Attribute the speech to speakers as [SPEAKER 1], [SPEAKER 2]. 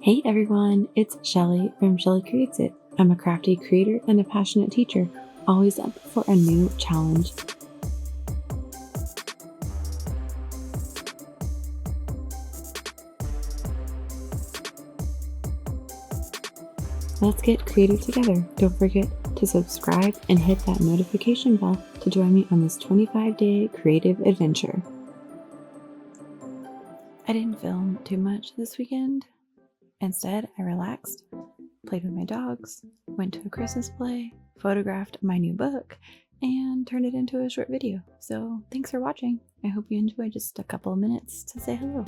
[SPEAKER 1] Hey everyone, it's Shelly from Shelly Creates It. I'm a crafty creator and a passionate teacher, always up for a new challenge. Let's get creative together. Don't forget to subscribe and hit that notification bell to join me on this 25-day creative adventure. I didn't film too much this weekend. Instead, I relaxed, played with my dogs, went to a Christmas play, photographed my new book, and turned it into a short video. So thanks for watching. I hope you enjoyed just a couple of minutes to say hello.